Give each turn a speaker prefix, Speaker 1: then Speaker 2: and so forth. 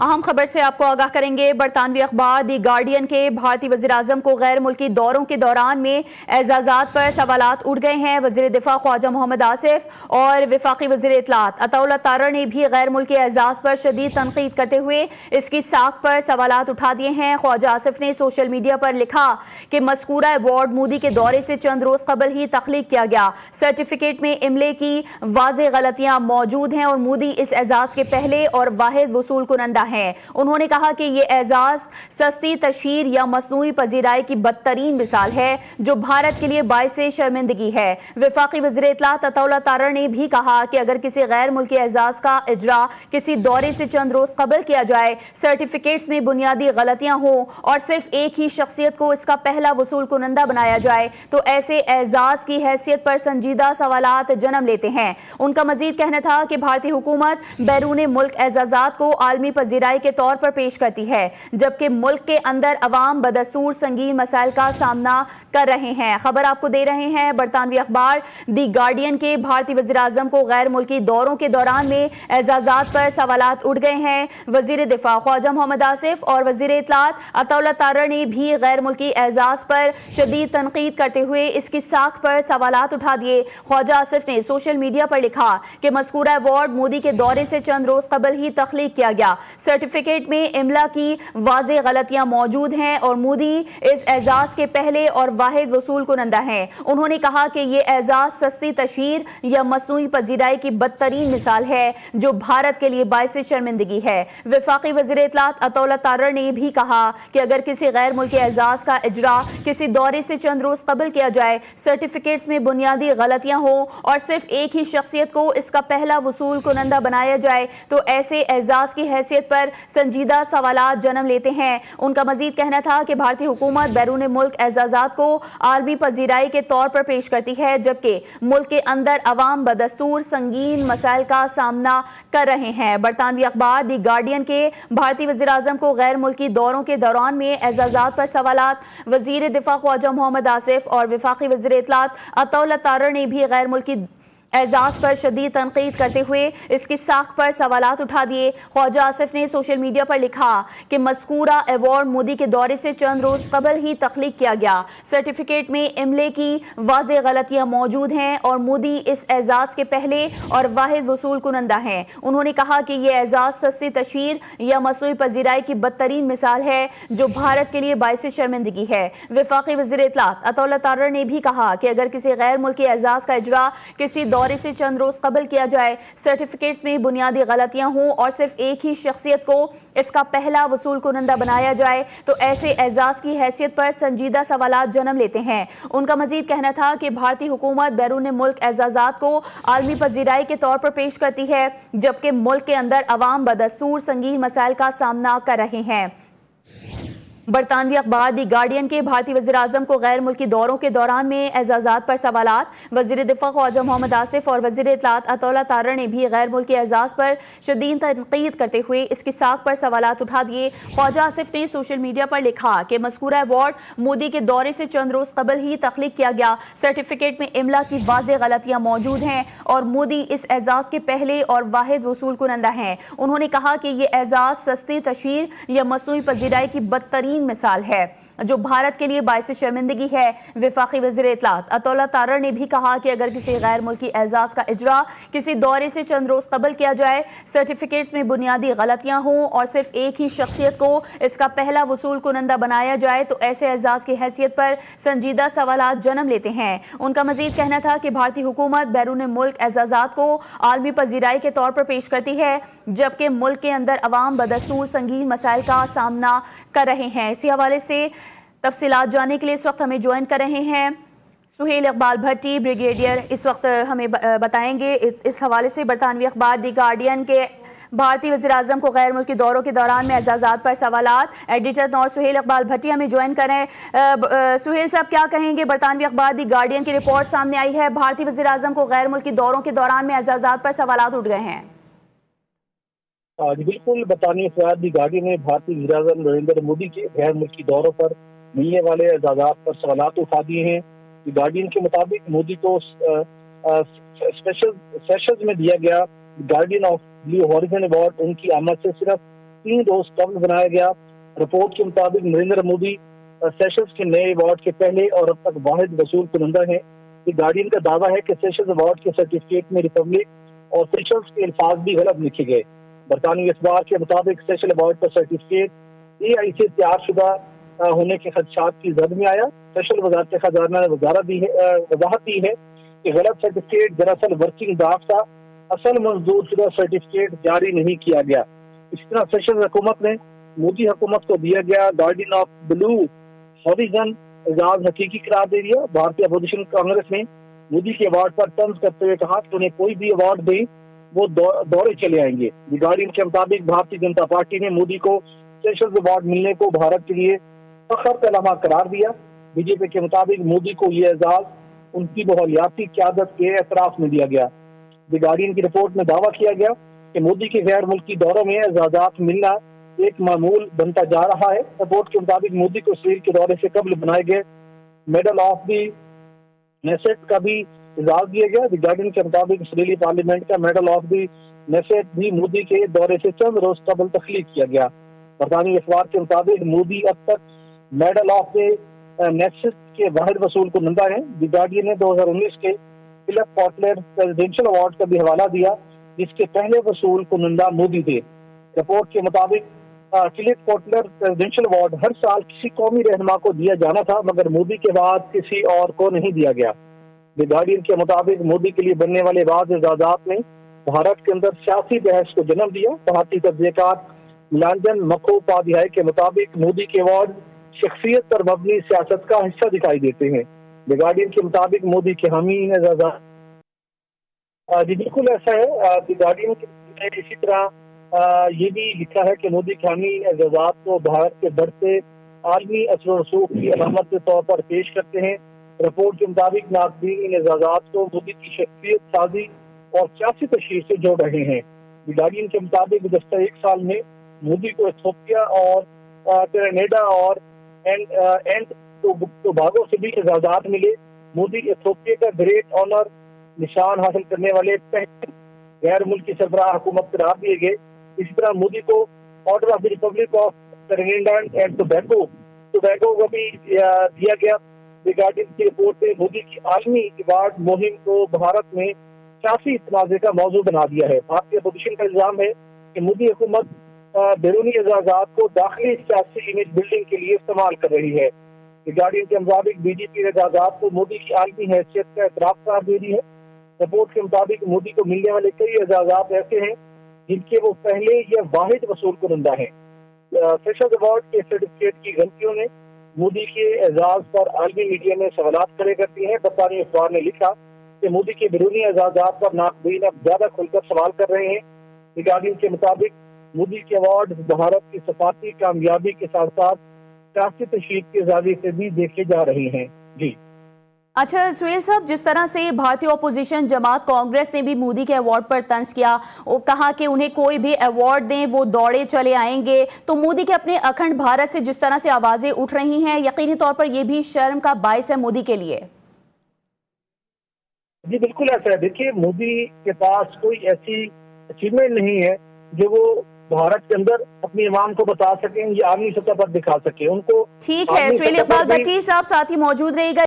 Speaker 1: अहम खबर से आपको आगाह करेंगे। बरतानवी अखबार दी गार्डियन के भारतीय वज़ीर-ए-आज़म को गैर मुल्की दौरों के दौरान में एजाज़ात पर सवालात उठ गए हैं। वज़ीर दिफा ख्वाजा मोहम्मद आसिफ और वफाकी वज़ीर इत्तलात अताउल्लाह तारड़ ने भी गैर मुल्की एजाज़ पर शदीद तनकीद करते हुए इसकी साख पर सवालात उठा दिए हैं। ख्वाजा आसिफ ने सोशल मीडिया पर लिखा कि मज़कूरा अवार्ड मोदी के दौरे से चंद रोज़ कबल ही तख्लीक किया गया। सर्टिफिकेट में इमले की वाज़ेह गलतियाँ मौजूद हैं और मोदी इस एजाज़ के पहले और वाहिद वसूल कुनंदा हैं। उन्होंने कहा कि ये एजाज सस्ती तशहीर या मसनूई पजीराई की बदतरीन मिसाल है जो भारत के लिए बाइस शर्मिंदगी है। वफाकी वज़ीर इत्तलात अताउल्लाह तारड़ ने भी कहा कि अगर किसी गैर मुल्की एजाज का इजरा किसी दौरे से चंद रोज कबल किया जाए, सर्टिफिकेट्स में बुनियादी गलतियां हों और सिर्फ एक ही शख्सियत को इसका पहला वसूल कुनंदा बनाया जाए तो ऐसे एजाज की हैसियत पर संजीदा सवालात जन्म लेते हैं। उनका मजीद कहना था कि भारतीय हुकूमत बैरून मुल्क एजाजात को आलमी पजीराई के तौर पर पेश करती है, जबकि मुल्क के अंदर अवाम बदस्तूर संगीन मसाइल का सामना कर रहे हैं। खबर आपको दे रहे हैं बरतानवी अखबार दी गार्डियन के भारतीय वज़ीर-ए-आज़म को गैर मुल्की दौरों के दौरान में एजाज़ात पर सवालात उठ गए हैं। वज़ीर दिफा ख्वाजा मोहम्मद आसिफ और वज़ीर इत्तलात अताउल्लाह तारड़ ने भी गैर मुल्की एजाज़ पर शदीद तनकीद करते हुए इसकी साख पर सवालात उठा दिए। ख्वाजा आसिफ ने सोशल मीडिया पर लिखा कि मज़कूरा अवार्ड मोदी के दौरे से चंद रोज कबल ही तख्लीक किया गया। सर्टिफिकेट में इमला की वाज़ेह गलतियां मौजूद हैं और मोदी इस एजाज के पहले और वाहिद वसूल कुनंदा हैं। उन्होंने कहा कि ये एजाज सस्ती तशहीर या मसनूई पजीराई की बदतरीन मिसाल है जो भारत के लिए बाइस शर्मिंदगी है। वफाकी वज़ीर इत्तलात अताउल्लाह तारड़ ने भी कहा कि अगर किसी गैर मुल्की एजाज का इजरा किसी दौरे से चंद रोज कबल किया जाए, सर्टिफिकेट्स में बुनियादी गलतियां हों और सिर्फ एक ही शख्सियत को इसका पहला वसूल कुनंदा बनाया जाए तो ऐसे एजाज की हैसियत पर संजीदा सवालात जन्म लेते हैं। उनका मजीद कहना था कि भारतीय हुकूमत बैरून मुल्क एजाजात को आलमी पजीराई के तौर पर पेश करती है, जबकि मुल्क के अंदर अवाम बदस्तूर संगीन मसाइल का सामना कर रहे हैं। बरतानवी अखबार दी गार्डियन के भारतीय वज़ीर-ए-आज़म को गैर मुल्की दौरों के दौरान में एजाजात पर सवालात। वज़ीर दिफा ख्वाजा मोहम्मद आसिफ और वफाकी वज़ीर इत्तलात अताउल्लाह तारड़ ने भी गैर मुल्की एजाज पर शदीद तनकीद करते हुए इसकी साख पर सवालात उठा दिए। ख्वाजा आसिफ ने सोशल मीडिया पर लिखा कि मज़कूरा अवार्ड मोदी के दौरे से चंद रोज कबल ही तख्लीक किया गया। सर्टिफिकेट में इमले की वाज़ेह गलतियां मौजूद हैं और मोदी इस एजाज के पहले और वाहिद वसूल कुनंदा हैं। उन्होंने कहा कि यह एजाज सस्ती तशहीर या मसनूई पजीराई की बदतरीन मिसाल है जो भारत के लिए बाइस शर्मिंदगी है। वफाकी वज़ीर इत्तलात अताउल्लाह तारड़ ने भी कहा कि अगर किसी गैर मुल्की एजाज का इजरा किसी दौरे से चंद रोज कबल किया जाए, सर्टिफिकेट्स में बुनियादी गलतियां हों और सिर्फ एक ही शख्सियत को इसका पहला वसूल कुनंदा बनाया जाए तो ऐसे एजाज की हैसियत पर संजीदा सवालात जन्म लेते हैं। उनका मजीद कहना था कि भारतीय हुकूमत बैरून मुल्क एजाजात को आलमी पजीराई के तौर पर पेश करती है, जबकि मुल्क के अंदर अवाम बदस्तूर संगीन मसाइल का सामना कर रहे हैं। बरतानवी अखबार दी गार्डियन के भारतीय वज़ीर-ए-आज़म को गैर मुल्की दौरों के दौरान में एजाज़ात पर सवालात। वज़ीर दिफा ख्वाजा मोहम्मद आसिफ और वज़ीर इत्तलात अताउल्लाह तारड़ ने भी गैर मुल्की एजाज़ पर शदीद तनकीद करते हुए इसकी साख पर सवालात उठा दिए। ख्वाजा आसिफ ने सोशल मीडिया पर लिखा कि मज़कूरा अवार्ड मोदी के दौरे से चंद रोज कबल ही तख्लीक किया गया। सर्टिफिकेट में इमला की वाज़ेह गलतियां मौजूद हैं और मोदी इस एजाज के पहले और वाहिद वसूल कुनंदा हैं। उन्होंने कहा कि ये एजाज सस्ती तशहीर या मसनूई पजीराई की बदतरीन मिसाल है जो भारत के लिए बाइस शर्मिंदगी है। वफाकी वज़ीर इत्तलात अताउल्लाह तारड़ ने भी कहा कि अगर किसी गैर मुल्की एजाज का इजरा किसी दौरे से चंद रोज कबल किया जाए, सर्टिफिकेट्स में बुनियादी गलतियां हों और सिर्फ एक ही शख्सियत को इसका पहला वसूल कुनंदा बनाया जाए तो ऐसे एजाज की हैसियत पर संजीदा सवालात जन्म लेते हैं। उनका मजीद कहना था कि भारतीय हुकूमत बैरून मुल्क एजाजात को आलमी पजीराई के तौर पर पेश करती है, जबकि मुल्क के अंदर अवाम बदस्तूर संगीन मसाइल का सामना कर रहे हैं। इसी हवाले से तफसीलात जानने के लिए इस वक्त हमें ज्वाइन कर रहे हैं सुहेल इकबाल भट्टी, ब्रिगेडियर, इस वक्त हमें बताएंगे इस हवाले से। बरतानवी अखबार दी गार्डियन के भारतीय वज़ीर-ए-आज़म को गैर मुल्की दौरों के दौरान में एजाज़ात पर सवालात। एडिटर और सुहेल इकबाल भट्टी हमें ज्वाइन करें। सुहेल साहब, क्या कहेंगे? बरतानवी अखबार दी गार्डियन की रिपोर्ट सामने आई है, भारतीय वज़ीर-ए-आज़म को गैर मुल्की दौरों के दौरान में एजाज़ात पर सवालात उठ गए हैं।
Speaker 2: बिल्कुल, बरतानवी अखबार दी गार्डियन ने भारतीय वज़ीर-ए-आज़म नरेंद्र मोदी के गैर मुल्की दौरों पर मिलने वाले एजाज़ात पर सवालात उठा दिए हैं। गार्डियन के मुताबिक मोदी को स्पेशल सेशंस में दिया गया guardian of blue horizon award उनकी आमद से सिर्फ 3 रोज कबल बनाया गया। रिपोर्ट के मुताबिक नरेंद्र मोदी सेशंस के नए अवार्ड के पहले और अब तक वाहिद वसूल कुनंदा है। दी गार्डियन का दावा है कि सेशंस अवार्ड के सर्टिफिकेट में रिपब्लिक और सेशंस के अल्फाज भी गलत लिखे गए। बरतानवी अखबार के मुताबिक सेशंस अवार्ड का सर्टिफिकेट AI से तैयार शुदा होने के खदशात की जद में आया। सेशंस वजारत खजाना ने वजाहत दी है कि गलत सर्टिफिकेट दरअसल वर्किंग ड्राफ्ट था, असल मंजूर शुदा सर्टिफिकेट जारी नहीं किया गया। इसी तरह सेशंस हुकूमत ने मोदी हुकूमत को दिया गया guardian of blue horizon Ejaz हकीकी करार दे दिया। भारतीय अपोजिशन कांग्रेस ने मोदी के अवार्ड पर तंज करते हुए कहा कि उन्हें कोई भी अवार्ड दे वो दौरे चले आएंगे। दी गार्डियन के मुताबिक भारतीय जनता पार्टी ने मोदी को सेशंस अवार्ड मिलने को भारत के लिए फख्र का लम्हा करार दिया। बीजेपी के मुताबिक मोदी को ये एजाज उनकी बहुलियाती क़यादत के एतराफ़ में दिया गया। दी गार्डियन की रिपोर्ट में दावा किया गया कि मोदी के गैर मुल्की दौरों में एजाज़ात मिलना एक मामूल बनता जा रहा है। रिपोर्ट के मुताबिक मोदी को इसराइल के दौरे से कबल बनाए गए मेडल ऑफ दी नेसेट का भी एजाज दिया गया। दी गार्डियन के मुताबिक इसराइली पार्लियामेंट का मेडल ऑफ दी नेसेट भी मोदी के दौरे से चंद रोज कबल तख्लीक किया गया। बरतानी अखबार के मुताबिक मोदी अब तक मेडल ऑफ द नेसेट के वाहिद वसूल कुनंदा है। दी गार्डियन ने 2019 के फिलिप कॉटलर प्रेसिडेंशियल अवार्ड का भी हवाला दिया, जिसके पहले वसूल कुनंदा मोदी थे। रिपोर्ट के मुताबिक फिलिप कॉटलर प्रेसिडेंशियल अवार्ड हर साल किसी कौमी रहनुमा को दिया जाना था, मगर मोदी के बाद किसी और को नहीं दिया गया। द गार्डियन के मुताबिक मोदी के लिए बनने वाले बाद एजाज़ात ने भारत के अंदर सियासी बहस को जन्म दिया। भारतीय तजज़ियाकार लांजन मखोपाध्याय के मुताबिक मोदी के अवार्ड शख्सियत पर मबनी सियासत का हिस्सा दिखाई देते हैं। द गार्डियन के मुताबिक मोदी के हामी इन एजाज़ात जी बिल्कुल ऐसा है। द गार्डियन ने इसी तरह ये भी लिखा है कि मोदी के हामी एजाज़ात को भारत के बढ़ते आलमी असर रसूख की अलामत के तौर पर पेश करते हैं। रिपोर्ट के मुताबिक नाज़रीन इन एजाज़ात को मोदी की शख्सियत साजी और सियासी तशरीह से जोड़ रहे हैं। द गार्डियन के मुताबिक गुज़श्ता एक साल में मोदी को इथियोपिया और ट्रिनिडाद और टोबागो से भी एजाज़ात मिले। मोदी इथियोपिया का ग्रेट ऑनर निशान हासिल करने वाले पहले गैर मुल्की सरबराह हुकूमत करार दिए गए। इसी तरह मोदी को order of the Republic of Trinidad and Tobago को भी दिया गया। द गार्डियन की रिपोर्ट में मोदी की आलमी अवार्ड मुहिम को भारत में सियासी तनाज़े का मौजू बना दिया है। भारतीय अपोजिशन का इल्जाम है कि मोदी हुकूमत बैरूनी एजाज़ात को दाखिली सियासी इमेज बिल्डिंग के लिए इस्तेमाल कर रही है। द गार्डियन के मुताबिक बीजेपी एजाज़ात को मोदी की आलमी हैसियत का एतराफ़ करार दे दी है। रिपोर्ट के मुताबिक मोदी को मिलने वाले कई एजाज़ात ऐसे हैं जिनके वो पहले या वाहिद वसूल कुनंदा हैं। सेशंस अवार्ड के सर्टिफिकेट की गलतियों ने मोदी के एजाज पर आलमी मीडिया में सवालात खड़े करती हैं। बरतानी अखबार ने लिखा कि मोदी के बैरूनी एजाज़ात पर नाक़दीन अब ज्यादा खुलकर सवाल कर रहे हैं। द गार्डियन के मुताबिक मोदी के अवार्ड भारत की सफारती कामयाबी के साथ साथ सियासी तशरीह के ज़ाविये से भी देखे जा रहे हैं। जी
Speaker 1: अच्छा सुहेल साहब, जिस तरह से भारतीय अपोजिशन जमात कांग्रेस ने भी मोदी के अवार्ड पर तंज किया और कहा कि उन्हें कोई भी अवार्ड दें वो दौड़े चले आएंगे, तो मोदी के अपने अखंड भारत से जिस तरह से आवाजें उठ रही हैं, यकीनी तौर पर यह भी शर्म का बायस है मोदी के लिए।
Speaker 2: जी बिल्कुल ऐसा है। देखिए, मोदी के पास कोई ऐसी अचीवमेंट नहीं है जो वो भारत के अंदर अपनी इमाम को बता सकें या आर्मी सतह पर दिखा सकें। उनको
Speaker 1: ठीक है, सुहेल इकबाल भट्टी साहब साथ ही मौजूद रहेगा।